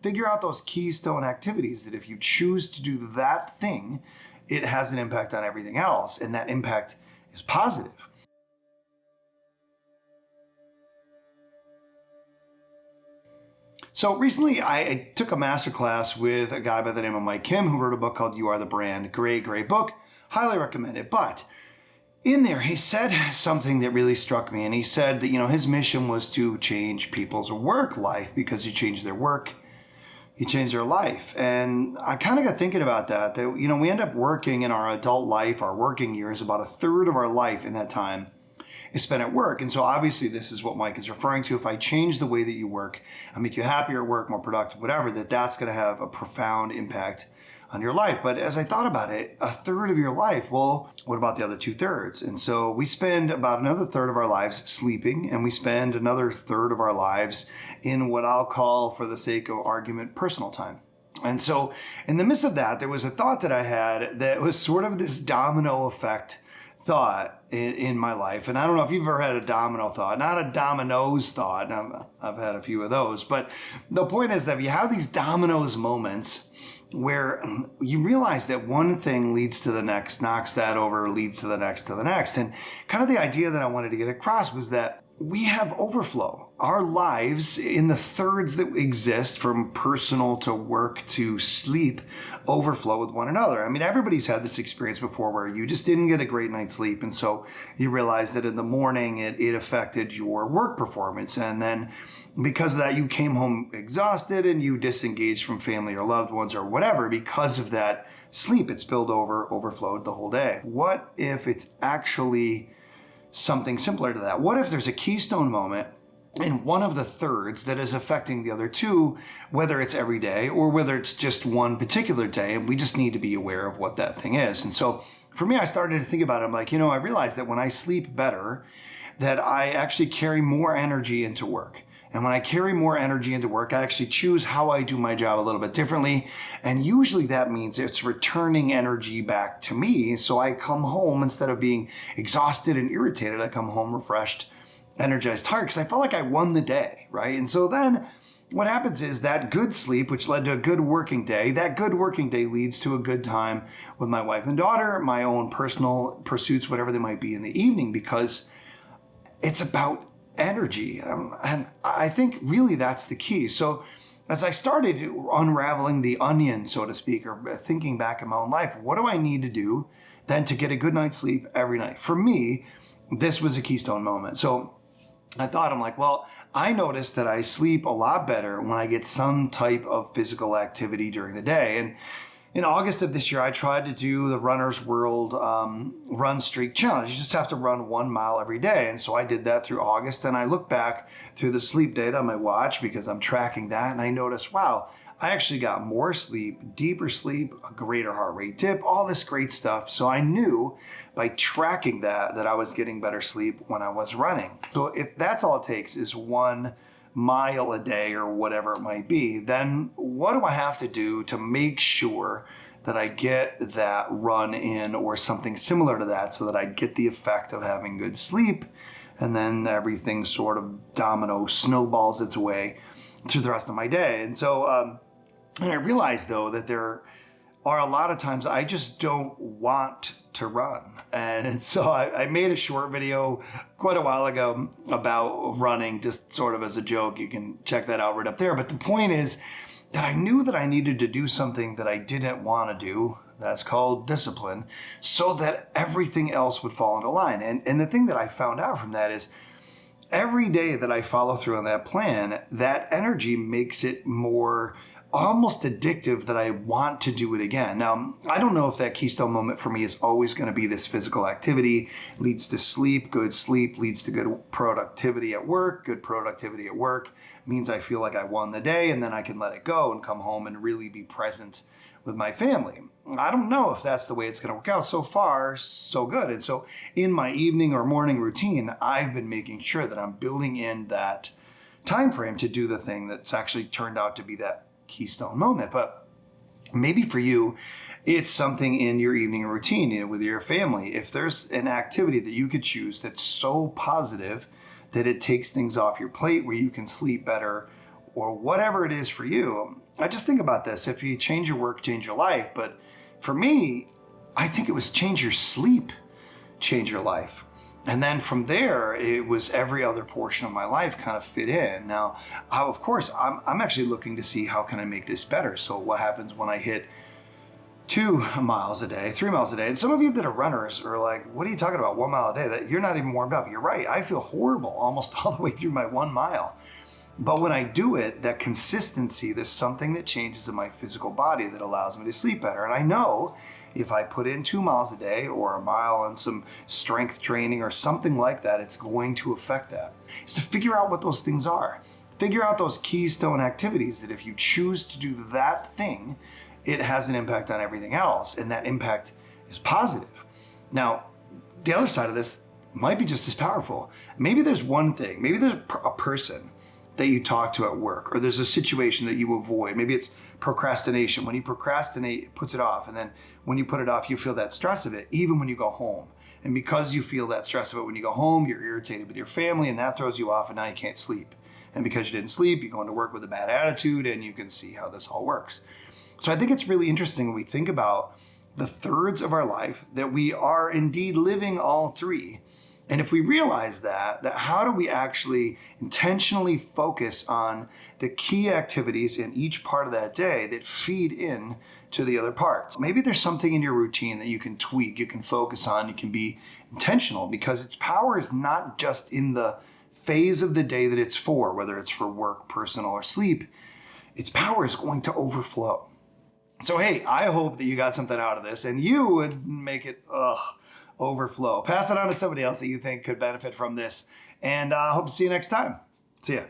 figure out those keystone activities that if you choose to do that thing, it has an impact on everything else, and that impact is positive. So recently I took a masterclass with a guy by the name of Mike Kim, who wrote a book called You Are the Brand. Great book. Highly recommend it. But in there, he said something that really struck me. And he said that, his mission was to change people's work life, because you change their work, you change their life. And I kind of got thinking about that, we end up working in our adult life, our working years, about a third of our life in that time is spent at work. And so obviously this is what Mike is referring to. If I change the way that you work, I make you happier at work, more productive, whatever, that's going to have a profound impact on your life. But as I thought about it, a third of your life, well, what about the other 2/3? And so we spend about another third of our lives sleeping, and we spend another third of our lives in what I'll call, for the sake of argument, personal time. And so in the midst of that, there was a thought that I had that was sort of this domino effect thought in my life. And I don't know if you've ever had a domino thought, not a dominoes thought. I've had a few of those. But the point is that if you have these dominoes moments where you realize that one thing leads to the next, knocks that over, leads to the next, And kind of the idea that I wanted to get across was that we have overflow. Our lives, in the thirds that exist, from personal to work to sleep, overflow with one another. I mean, everybody's had this experience before where you just didn't get a great night's sleep, and so you realize that in the morning it affected your work performance. And then because of that, you came home exhausted and you disengaged from family or loved ones or whatever. Because of that sleep, it spilled over, overflowed the whole day. What if it's actually something simpler to that? What if there's a keystone moment in one of the thirds that is affecting the other two, whether it's every day or whether it's just one particular day, and we just need to be aware of what that thing is? And so for me, I started to think about it. I'm like, I realized that when I sleep better, that I actually carry more energy into work. And when I carry more energy into work, I actually choose how I do my job a little bit differently. And usually that means it's returning energy back to me. So I come home, instead of being exhausted and irritated, I come home refreshed, energized, tired, because I felt like I won the day, right? And so then what happens is that good sleep, which led to a good working day, that good working day leads to a good time with my wife and daughter, my own personal pursuits, whatever they might be in the evening, because it's about energy. And I think really that's the key. So as I started unraveling the onion, so to speak, or thinking back in my own life, what do I need to do then to get a good night's sleep every night? For me, this was a keystone moment. So I thought, I'm like, well, I noticed that I sleep a lot better when I get some type of physical activity during the day. And in August of this year, I tried to do the Runner's World Run Streak Challenge. You just have to run 1 mile every day. And so I did that through August. And I look back through the sleep data on my watch, because I'm tracking that. And I noticed, wow, I actually got more sleep, deeper sleep, a greater heart rate dip, all this great stuff. So I knew by tracking that I was getting better sleep when I was running. So if that's all it takes is 1 mile a day or whatever it might be, then what do I have to do to make sure that I get that run in or something similar to that, so that I get the effect of having good sleep, and then everything sort of domino snowballs its way through the rest of my day? And so and I realized, though, that there are a lot of times I just don't want to run. And so I made a short video quite a while ago about running, just sort of as a joke. You can check that out right up there. But the point is that I knew that I needed to do something that I didn't want to do. That's called discipline, so that everything else would fall into line. And the thing that I found out from that is, every day that I follow through on that plan, that energy makes it more almost addictive, that I want to do it again. Now, I don't know if that keystone moment for me is always going to be this physical activity, leads to sleep. Good sleep leads to good productivity at work. Good productivity at work means I feel like I won the day, and then I can let it go and come home and really be present with my family. I don't know if that's the way it's going to work out. So far, so good. And so in my evening or morning routine, I've been making sure that I'm building in that time frame to do the thing that's actually turned out to be that keystone moment. But maybe for you, it's something in your evening routine, with your family. If there's an activity that you could choose that's so positive that it takes things off your plate, where you can sleep better, or whatever it is for you, I just think about this. If you change your work, change your life. But for me, I think it was change your sleep, change your life. And then from there, it was every other portion of my life kind of fit in. Now, of course, I'm actually looking to see how can I make this better. So what happens when I hit 2 miles a day, 3 miles a day? And some of you that are runners are like, what are you talking about? 1 mile a day? That you're not even warmed up. You're right. I feel horrible almost all the way through my 1 mile. But when I do it, that consistency, there's something that changes in my physical body that allows me to sleep better. And I know if I put in 2 miles a day or a mile on some strength training or something like that, it's going to affect that. It's to figure out what those things are. Figure out those keystone activities that if you choose to do that thing, it has an impact on everything else. And that impact is positive. Now, the other side of this might be just as powerful. Maybe there's one thing, maybe there's a person that you talk to at work, or there's a situation that you avoid. Maybe it's procrastination. When you procrastinate, it puts it off. And then when you put it off, you feel that stress of it, even when you go home. And because you feel that stress of it when you go home, you're irritated with your family, and that throws you off, and now you can't sleep. And because you didn't sleep, you go into work with a bad attitude, and you can see how this all works. So I think it's really interesting when we think about the thirds of our life that we are indeed living all three. And if we realize that how do we actually intentionally focus on the key activities in each part of that day that feed in to the other parts? Maybe there's something in your routine that you can tweak, you can focus on, you can be intentional, because its power is not just in the phase of the day that it's for, whether it's for work, personal, or sleep. Its power is going to overflow. So hey, I hope that you got something out of this and you would make it overflow. Pass it on to somebody else that you think could benefit from this. And I hope to see you next time. See ya.